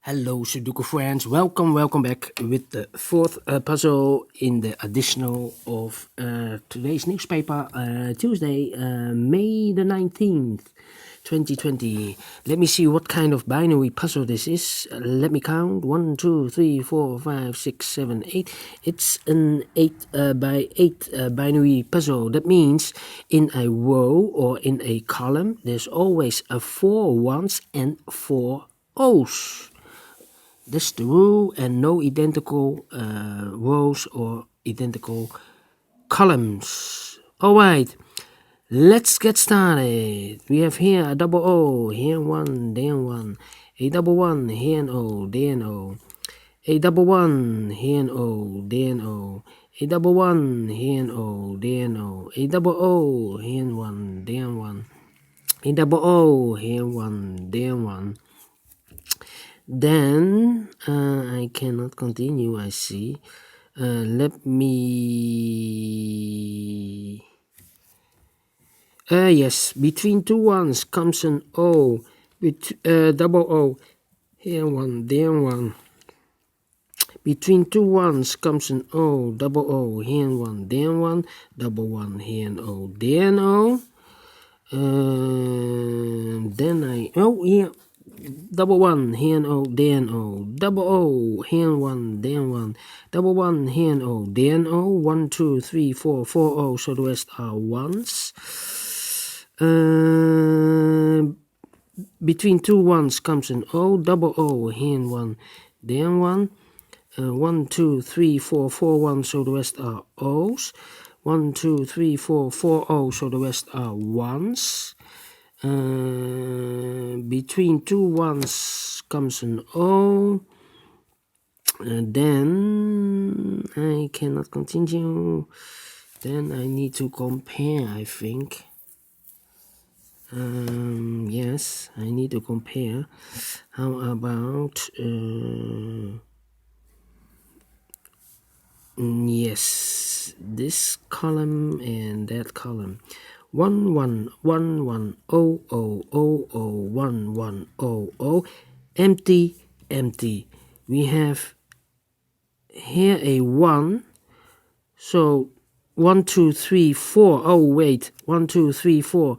Hello Sudoku friends, welcome back with the fourth puzzle in the additional of today's newspaper, Tuesday, May the 19th, 2020. Let me see what kind of binary puzzle this is. Let me count. 1, 2, 3, 4, 5, 6, 7, 8. It's an 8 by 8 binary puzzle. That means in a row or in a column, there's always a 4 ones and 4 O's. That's the rule, and no identical rows or identical columns. Alright, let's get started. We have here a double O, here one, there one. A double one, here an O, there an O. A double one, here an O, there an O. A double one, here an O, there an O. A double O, here and one, there and one. A double O, here one, there one. Then I cannot continue, I see. Let me... yes, between two ones comes an O, with double O, here one, there one. Between two ones comes an O, double O, here one, there one, double one, here an O, there an O. Then here. Double one, here and O, there and O. Double O, here and one, there and one. Double one, here and O, there and O. 1, 2, 3, 4, 4 O, so the rest are ones. Between two ones comes an O, double O, here and one, there and one. 1, 2, 3, 4, 4 ones, so the rest are O's. 1, 2, 3, 4, 4 O's, so the rest are ones. Between two ones comes an O, and then I cannot continue. Then I need to compare, I think. Yes, I need to compare. How about yes, this column and that column. 1 1 1 1 0 0 0 0 1 1 0 0, empty, empty. We have here a 1, so 1 2 3 4. Oh wait, 1 2 3 4.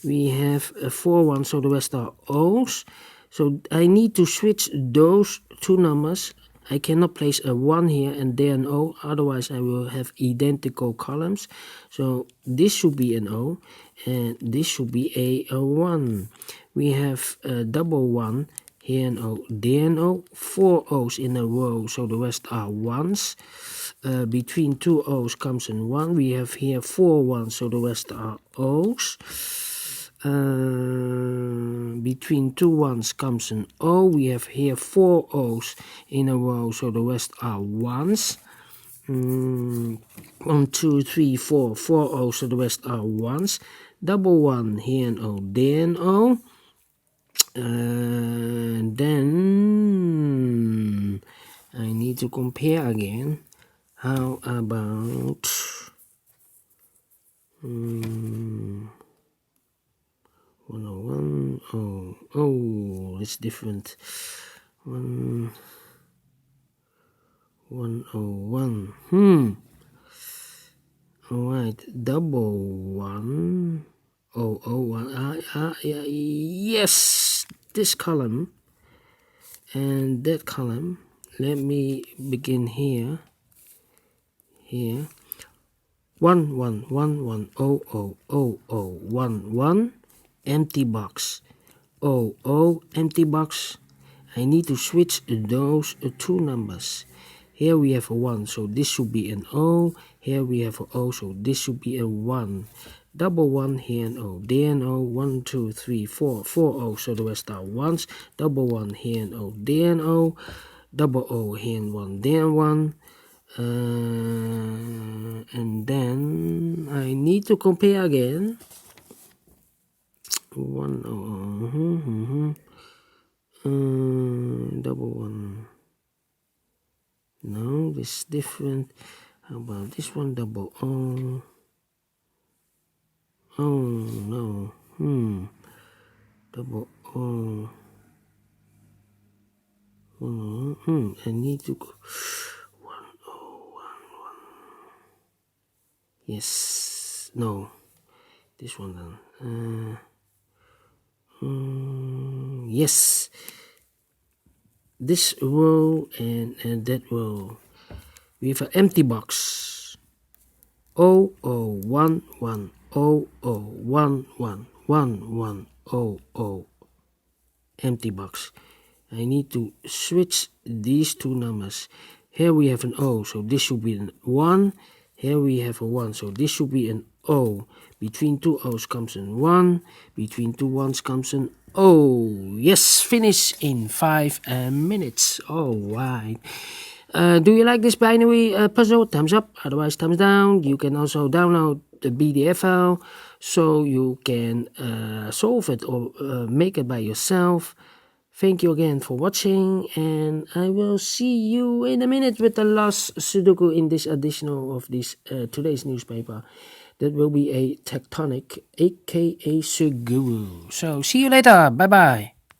We have a 4 1, so the rest are O's. So I need to switch those two numbers. I cannot place a 1 here and there an O, otherwise I will have identical columns. So this should be an O, and this should be a 1. We have a double 1, here an O, there an O, 4 O's in a row, so the rest are ones. Between two O's comes an 1. We have here 4 ones, so the rest are O's. Between two ones comes an O. We have here 4 O's in a row, so the rest are ones. 1, 2, 3, 4, 4 O's, so the rest are ones. Double 1, here an O, there an O. Then I need to compare again. How about 101. Oh, it's different. 101. Alright, double 1. 001. Yes, this column and that column. Let me begin here. 1 1 1 1 0 0 0 0 1 1. Empty box. Empty box. I need to switch those two numbers. Here we have a 1, so this should be an O. Here we have a O, so this should be a 1. Double 1, here an O, there an O. 1 2 3 4 4 O, so the rest are ones. Double 1, here an O, there an O. Double O, here and 1, there and 1. And then I need to compare again. 1 double 1. No, this is different. How about this one? Double O. Oh no. Double O. I need to go. 1011. Yes. No. This one then. Yes. This row and that row. We have an empty box. 0011 0011 1100. Empty box. I need to switch these two numbers. Here we have an O, so this should be an 1. Here we have a 1, so this should be an O. Between two O's comes an 1. Between two 1's comes an O. Yes, finish in 5 minutes. Alright. Do you like this binary puzzle? Thumbs up, otherwise thumbs down. You can also download the PDF file so you can solve it or make it by yourself. Thank you again for watching, and I will see you in a minute with the last Sudoku in this additional of this today's newspaper. That will be a tectonic, aka Sudoku. So see you later. Bye bye.